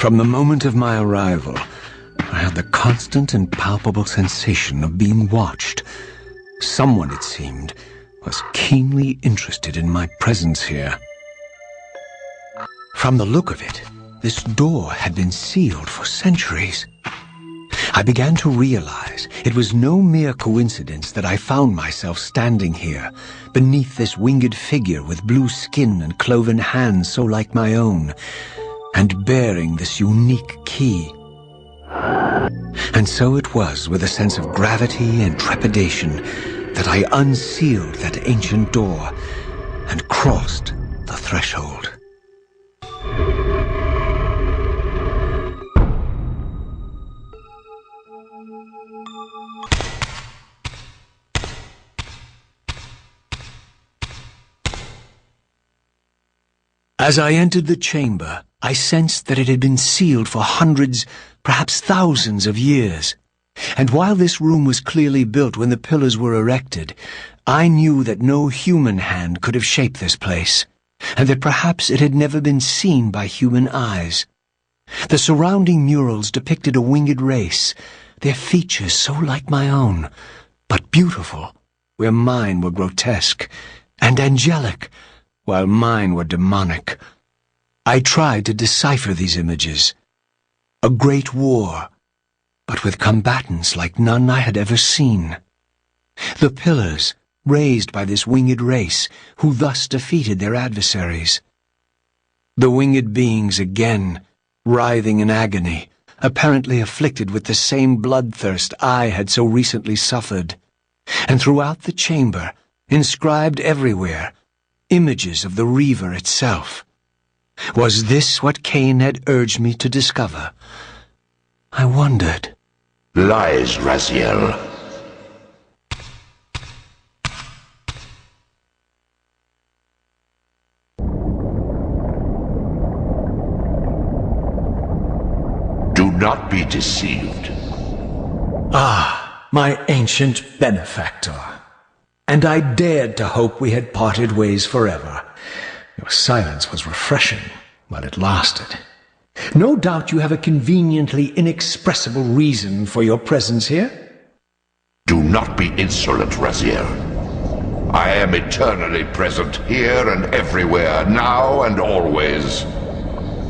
From the moment of my arrival, I had the constant and palpable sensation of being watched. Someone, it seemed, was keenly interested in my presence here. From the look of it, this door had been sealed for centuries. I began to realize it was no mere coincidence that I found myself standing here, beneath this winged figure with blue skin and cloven hands so like my own, and bearing this unique key. And so it was with a sense of gravity and trepidation that I unsealed that ancient door and crossed the threshold. As I entered the chamber, I sensed that it had been sealed for hundreds, perhaps thousands of years. And while this room was clearly built when the pillars were erected, I knew that no human hand could have shaped this place, and that perhaps it had never been seen by human eyes. The surrounding murals depicted a winged race, their features so like my own, but beautiful, where mine were grotesque, and angelic, while mine were demonic. I tried to decipher these images. A great war, but with combatants like none I had ever seen. The pillars, raised by this winged race, who thus defeated their adversaries. The winged beings again, writhing in agony, apparently afflicted with the same bloodthirst I had so recently suffered. And throughout the chamber, inscribed everywhere, images of the Reaver itself. Was this what Cain had urged me to discover? I wondered. Lies, Raziel. Do not be deceived. Ah, my ancient benefactor. And I dared to hope we had parted ways forever. Your silence was refreshing while it lasted. No doubt you have a conveniently inexpressible reason for your presence here? Do not be insolent, Raziel. I am eternally present here and everywhere, now and always.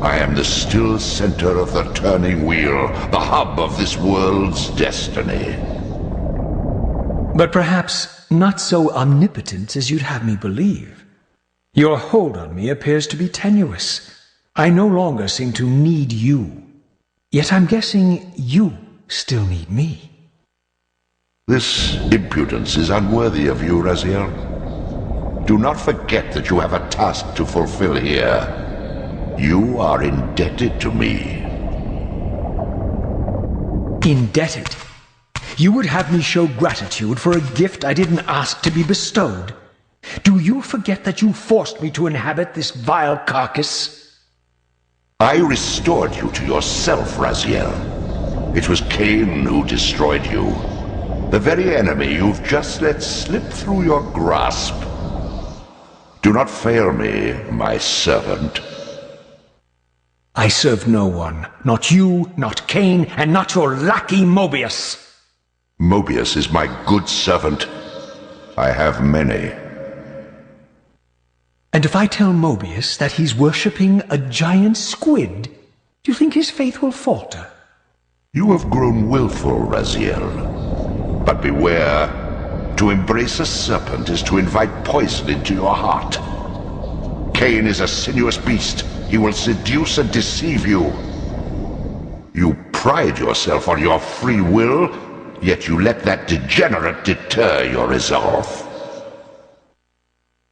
I am the still center of the turning wheel, the hub of this world's destiny. But perhaps not so omnipotent as you'd have me believe. Your hold on me appears to be tenuous. I no longer seem to need you. Yet I'm guessing you still need me. This impudence is unworthy of you, Raziel. Do not forget that you have a task to fulfill here. You are indebted to me. Indebted? You would have me show gratitude for a gift I didn't ask to be bestowed? Do you forget that you forced me to inhabit this vile carcass? I restored you to yourself, Raziel. It was Cain who destroyed you. The very enemy you've just let slip through your grasp. Do not fail me, my servant. I serve no one. Not you, not Cain, and not your lackey Mobius. Mobius is my good servant. I have many. And if I tell Mobius that he's worshipping a giant squid, do you think his faith will falter? You have grown willful, Raziel. But beware. To embrace a serpent is to invite poison into your heart. Cain is a sinuous beast. He will seduce and deceive you. You pride yourself on your free will, yet you let that degenerate deter your resolve.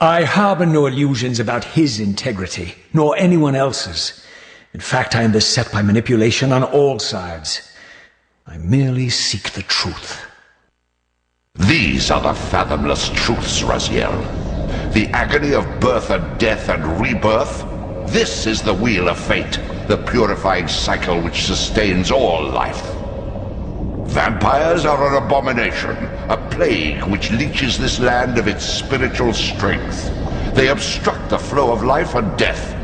I harbor no illusions about his integrity, nor anyone else's. In fact, I am beset by manipulation on all sides. I merely seek the truth. These are the fathomless truths, Raziel. The agony of birth and death and rebirth. This is the wheel of fate, the purifying cycle which sustains all life. Vampires are an abomination, a plague which leeches this land of its spiritual strength. They obstruct the flow of life and death.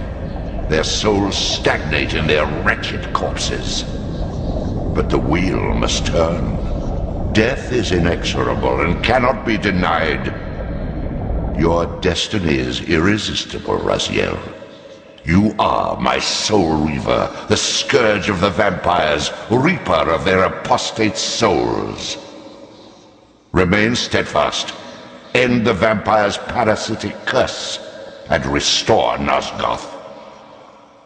their souls stagnate in their wretched corpses. But the wheel must turn. Death is inexorable and cannot be denied. Your destiny is irresistible, Raziel. You are my soul reaver, the scourge of the vampires, reaper of their apostate souls. Remain steadfast, end the vampire's parasitic curse, and restore Nosgoth.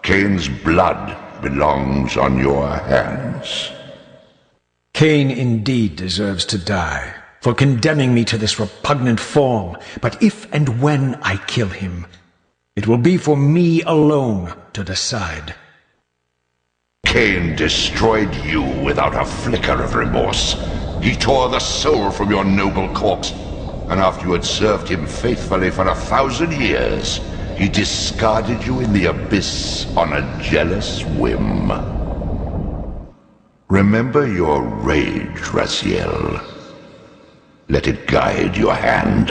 Kain's blood belongs on your hands. Kain indeed deserves to die for condemning me to this repugnant form, but if and when I kill him, it will be for me alone to decide. Kain destroyed you without a flicker of remorse. He tore the soul from your noble corpse, and after you had served him faithfully for 1,000 years, he discarded you in the abyss on a jealous whim. Remember your rage, Raziel. Let it guide your hand.